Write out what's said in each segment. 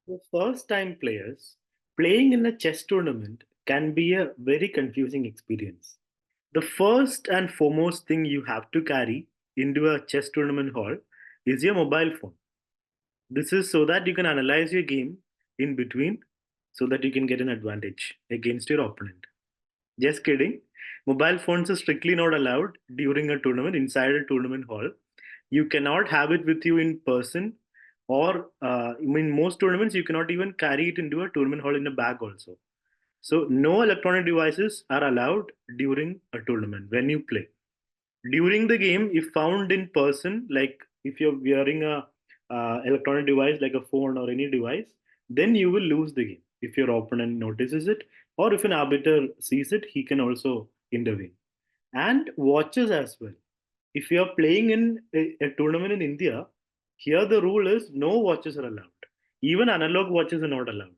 For first time players, playing in a chess tournament can be a very confusing experience. The first and foremost thing you have to carry into a chess tournament hall is your mobile phone. This is so that you can analyze your game in between so that you can get an advantage against your opponent. Just kidding. Mobile phones are strictly not allowed during a tournament, inside a tournament hall. You cannot have it with you in person, or in most tournaments, you cannot even carry it into a tournament hall in a bag also. So, no electronic devices are allowed during a tournament when you play. During the game, if found in person, like if you're wearing a electronic device like a phone or any device, then you will lose the game if your opponent notices it, or if an arbiter sees it, he can also intervene. And watches as well. If you are playing in a tournament in India, here the rule is no watches are allowed. Even analog watches are not allowed.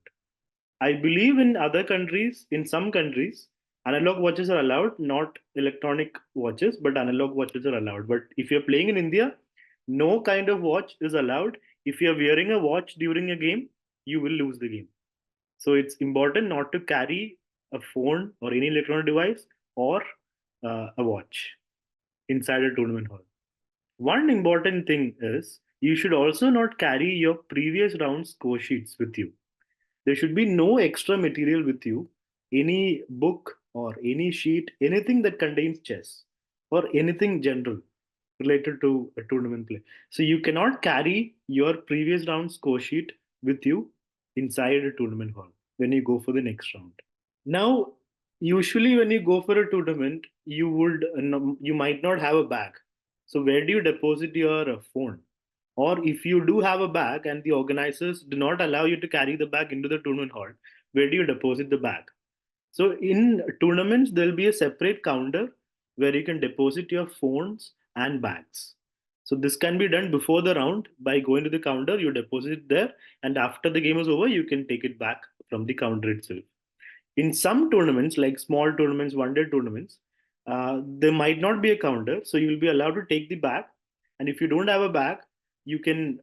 I believe in other countries, in some countries, analog watches are allowed, not electronic watches, but analog watches are allowed. But if you're playing in India, no kind of watch is allowed. If you're wearing a watch during a game, you will lose the game. So it's important not to carry a phone or any electronic device or a watch inside a tournament hall. One important thing is you should also not carry your previous round score sheets with you. There should be no extra material with you, any book or any sheet, anything that contains chess or anything general related to a tournament play. So you cannot carry your previous round score sheet with you inside a tournament hall when you go for the next round. Now, usually when you go for a tournament, you might not have a bag. So where do you deposit your phone? Or if you do have a bag and the organizers do not allow you to carry the bag into the tournament hall, where do you deposit the bag? So in tournaments, there'll be a separate counter where you can deposit your phones and bags. So this can be done before the round by going to the counter, you deposit it there, and after the game is over, you can take it back from the counter itself. In some tournaments, like small tournaments, one-day tournaments, there might not be a counter, so you'll be allowed to take the bag. And if you don't have a bag, you can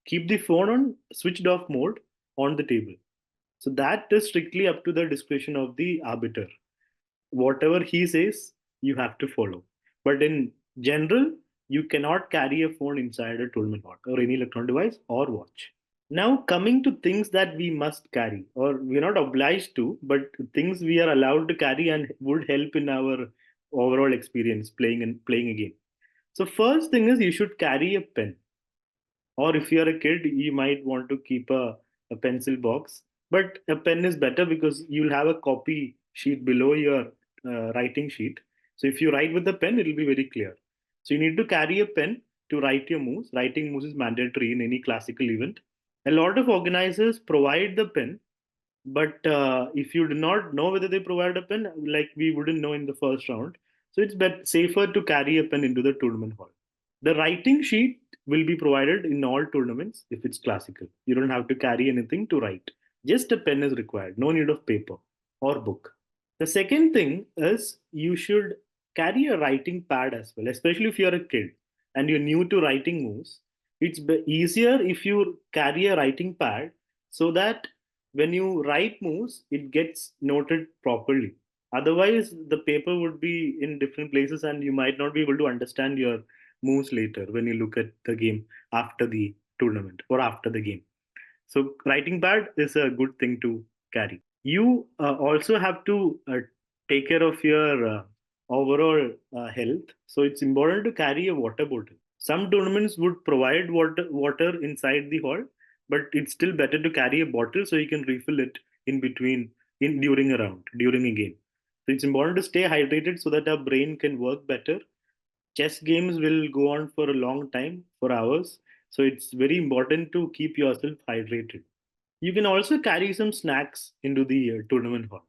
keep the phone on switched off mode on the table. So that is strictly up to the discretion of the arbiter. Whatever he says, you have to follow. But in general, you cannot carry a phone inside a tournament hall or any electronic device or watch. Now, coming to things that we must carry, or we're not obliged to, but things we are allowed to carry and would help in our overall experience playing a game. So, first thing is you should carry a pen, or if you're a kid, you might want to keep a pencil box. But a pen is better because you'll have a copy sheet below your writing sheet. So, if you write with the pen, it'll be very clear. So, you need to carry a pen to write your moves. Writing moves is mandatory in any classical event. A lot of organizers provide the pen, but if you do not know whether they provide a pen, like we wouldn't know in the first round, so it's safer to carry a pen into the tournament hall. The writing sheet will be provided in all tournaments if it's classical. You don't have to carry anything to write. Just a pen is required. No need of paper or book. The second thing is you should carry a writing pad as well, especially if you're a kid and you're new to writing moves. It's easier if you carry a writing pad so that when you write moves, it gets noted properly. Otherwise, the paper would be in different places and you might not be able to understand your moves later when you look at the game after the tournament or after the game. So, writing pad is a good thing to carry. You also have to take care of your overall health. So it's important to carry a water bottle. Some tournaments would provide water inside the hall, but it's still better to carry a bottle so you can refill it in between in during a round, during a game. So it's important to stay hydrated so that our brain can work better. Chess games will go on for a long time, for hours. So it's very important to keep yourself hydrated. You can also carry some snacks into the tournament hall.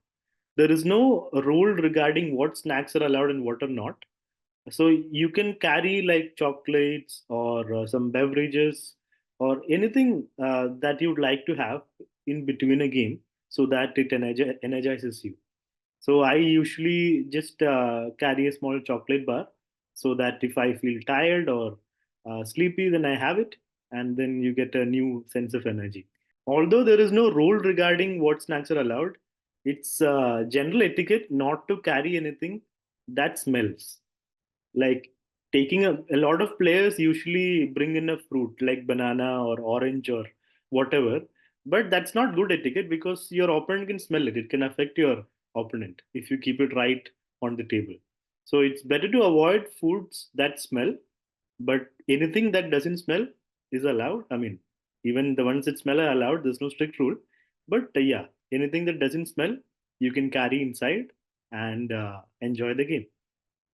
There is no rule regarding what snacks are allowed and what are not. So you can carry like chocolates or some beverages or anything that you'd like to have in between a game so that it energizes you. So I usually just carry a small chocolate bar so that if I feel tired or sleepy, then I have it, and then you get a new sense of energy. Although there is no rule regarding what snacks are allowed, it's general etiquette not to carry anything that smells. Like a lot of players usually bring in a fruit like banana or orange or whatever, but that's not good etiquette because your opponent can smell it. It can affect your opponent if you keep it right on the table. So it's better to avoid foods that smell, but anything that doesn't smell is allowed. I mean, even the ones that smell are allowed. There's no strict rule, but yeah, anything that doesn't smell you can carry inside and enjoy the game.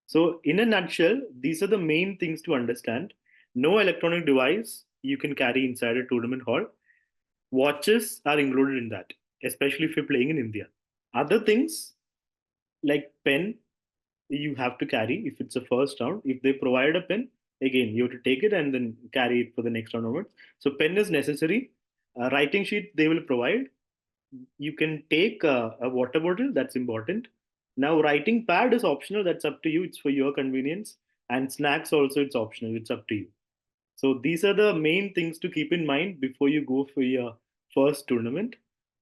So, in a nutshell, these are the main things to understand. No electronic device you can carry inside a tournament hall. Watches are included in that, especially if you're playing in India. Other things like pen, you have to carry if it's a first round. If they provide a pen, again, you have to take it and then carry it for the next round onwards. So, pen is necessary. Writing sheet they will provide. You can take a water bottle, that's important. Now writing pad is optional, that's up to you, it's for your convenience. And snacks also, it's optional, it's up to you. So these are the main things to keep in mind before you go for your first tournament.